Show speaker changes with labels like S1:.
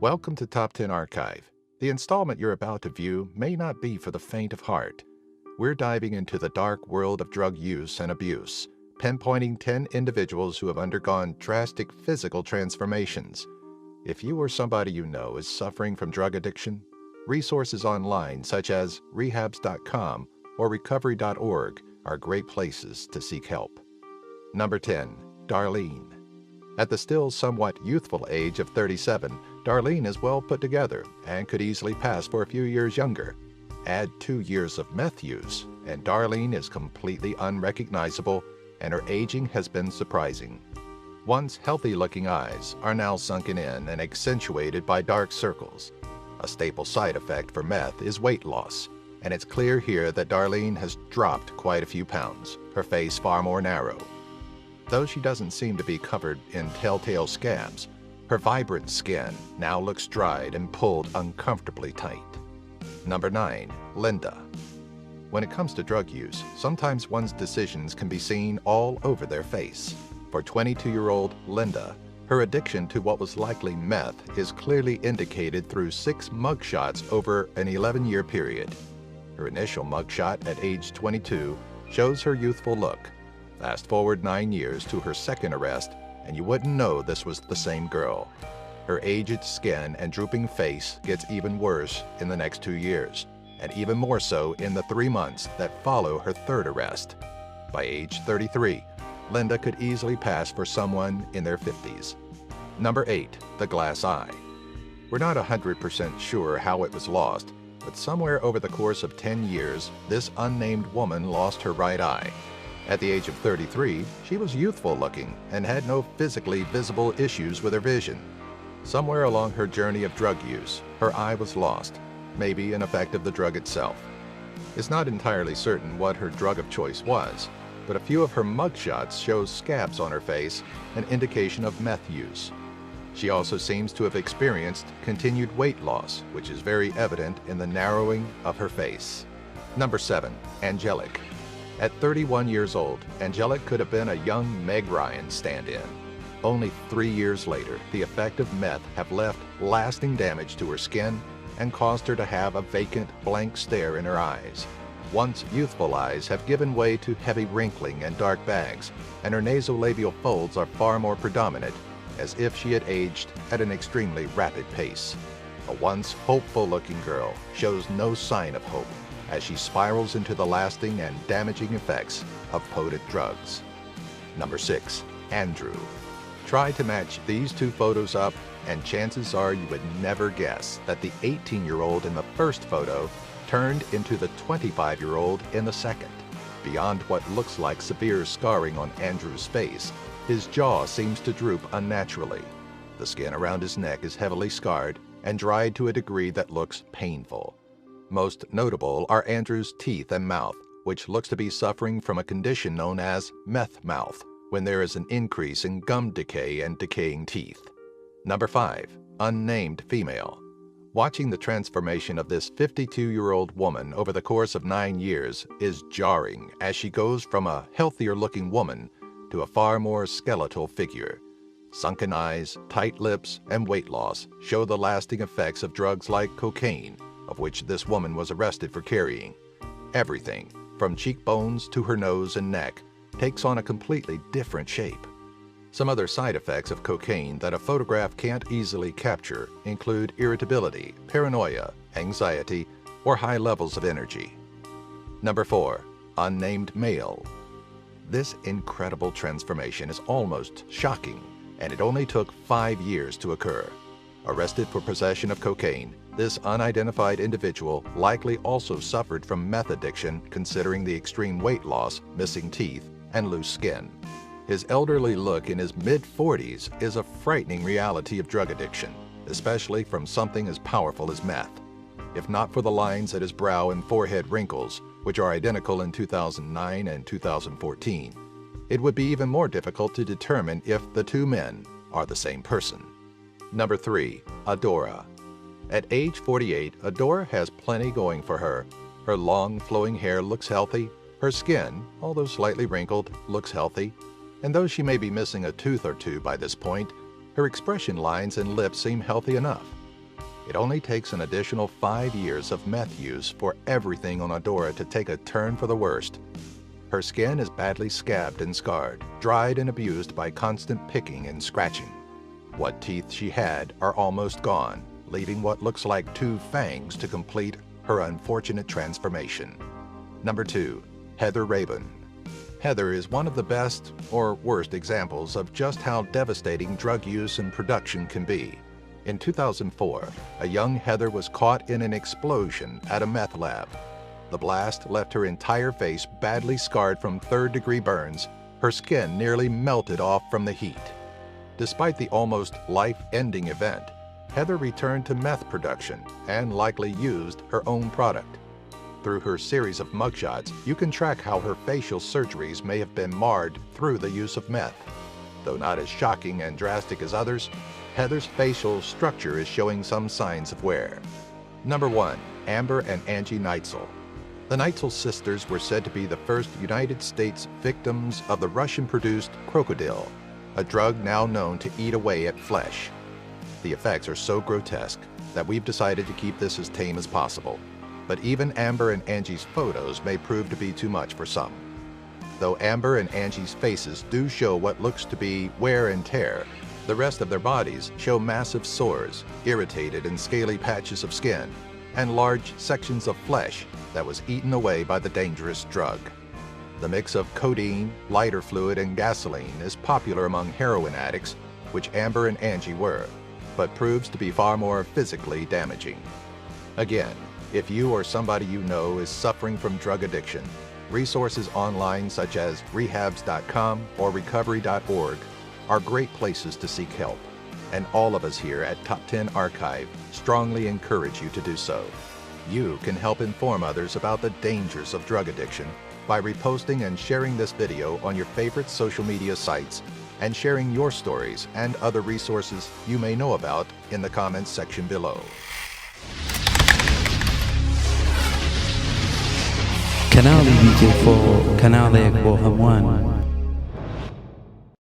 S1: Welcome to Top 10 Archive. The installment you're about to view may not be for the faint of heart. We're diving into the dark world of drug use and abuse, pinpointing 10 individuals who have undergone drastic physical transformations. If you or somebody you know is suffering from drug addiction, resources online such as rehabs.com or recovery.org are great places to seek help. Number 10. Darlene. At the still somewhat youthful age of 37, Darlene is well put together and could easily pass for a few years younger. Add 2 years of meth use, and Darlene is completely unrecognizable, and her aging has been surprising. Once healthy-looking eyes are now sunken in and accentuated by dark circles. A staple side effect for meth is weight loss, and it's clear here that Darlene has dropped quite a few pounds, her face far more narrow. Though she doesn't seem to be covered in telltale scabs, her vibrant skin now looks dried and pulled uncomfortably tight. Number 9. Linda. When it comes to drug use, sometimes one's decisions can be seen all over their face. For 22-year-old Linda, her addiction to what was likely meth is clearly indicated through 6 mugshots over an 11-year period. Her initial mugshot at age 22 shows her youthful look. Fast forward 9 years to her second arrest, and you wouldn't know this was the same girl. Her aged skin and drooping face gets even worse in the next 2 years, and even more so in the 3 months that follow her third arrest. By age 33, Linda could easily pass for someone in their 50s. Number 8. The glass eye. We're not 100% sure how it was lost, but somewhere over the course of 10 years, this unnamed woman lost her right eye. At the age of 33, she was youthful looking and had no physically visible issues with her vision. Somewhere along her journey of drug use, her eye was lost, maybe an effect of the drug itself. It's not entirely certain what her drug of choice was, but a few of her mugshots show scabs on her face, an indication of meth use. She also seems to have experienced continued weight loss, which is very evident in the narrowing of her face. Number 7. Angelic. At 31 years old, Angelic could have been a young Meg Ryan stand-in. Only 3 years later, the effect of meth have left lasting damage to her skin and caused her to have a vacant, blank stare in her eyes. Once youthful eyes have given way to heavy wrinkling and dark bags, and her nasolabial folds are far more predominant, as if she had aged at an extremely rapid pace. A once hopeful-looking girl shows no sign of hope as she spirals into the lasting and damaging effects of potent drugs. Number 6. Andrew. Try to match these two photos up, and chances are you would never guess that the 18-year-old in the first photo turned into the 25-year-old in the second. Beyond what looks like severe scarring on Andrew's face, his jaw seems to droop unnaturally. The skin around his neck is heavily scarred and dried to a degree that looks painful. Most notable are Andrew's teeth and mouth, which looks to be suffering from a condition known as meth mouth, when there is an increase in gum decay and decaying teeth. Number 5. Unnamed Female. Watching the transformation of this 52-year-old woman over the course of 9 years is jarring, as she goes from a healthier-looking woman to a far more skeletal figure. Sunken eyes, tight lips, and weight loss show the lasting effects of drugs like cocaine, of which this woman was arrested for carrying. Everything, from cheekbones to her nose and neck, takes on a completely different shape. Some other side effects of cocaine that a photograph can't easily capture include irritability, paranoia, anxiety, or high levels of energy. Number 4. Unnamed Male. This incredible transformation is almost shocking, and it only took 5 years to occur. Arrested for possession of cocaine, this unidentified individual likely also suffered from meth addiction, considering the extreme weight loss, missing teeth, and loose skin. His elderly look in his mid-40s is a frightening reality of drug addiction, especially from something as powerful as meth. If not for the lines at his brow and forehead wrinkles, which are identical in 2009 and 2014, it would be even more difficult to determine if the two men are the same person. Number 3. Adora. At age 48, Adora has plenty going for her. Her long, flowing hair looks healthy. Her skin, although slightly wrinkled, looks healthy. And though she may be missing a tooth or two by this point, her expression lines and lips seem healthy enough. It only takes an additional 5 years of meth use for everything on Adora to take a turn for the worst. Her skin is badly scabbed and scarred, dried and abused by constant picking and scratching. What teeth she had are almost gone, leaving what looks like 2 fangs to complete her unfortunate transformation. Number 2. Heather Rabin. Heather is one of the best or worst examples of just how devastating drug use and production can be. In 2004, a young Heather was caught in an explosion at a meth lab. The blast left her entire face badly scarred from third-degree burns, her skin nearly melted off from the heat. Despite the almost life-ending event, Heather returned to meth production and likely used her own product. Through her series of mugshots, you can track how her facial surgeries may have been marred through the use of meth. Though not as shocking and drastic as others, Heather's facial structure is showing some signs of wear. Number 1. Amber and Angie Neitzel. The Neitzel sisters were said to be the first United States victims of the Russian-produced crocodile, a drug now known to eat away at flesh. The effects are so grotesque that we've decided to keep this as tame as possible. But even Amber and Angie's photos may prove to be too much for some. Though Amber and Angie's faces do show what looks to be wear and tear, the rest of their bodies show massive sores, irritated and scaly patches of skin, and large sections of flesh that was eaten away by the dangerous drug. The mix of codeine, lighter fluid, and gasoline is popular among heroin addicts, which Amber and Angie were, but proves to be far more physically damaging. Again, if you or somebody you know is suffering from drug addiction, resources online such as rehabs.com or recovery.org are great places to seek help, and all of us here at Top 10 Archive strongly encourage you to do so. You can help inform others about the dangers of drug addiction by reposting and sharing this video on your favorite social media sites and sharing your stories and other resources you may know about in the comments section below.
S2: کەناڵی BK4 کەناڵێک بۆ هەمووان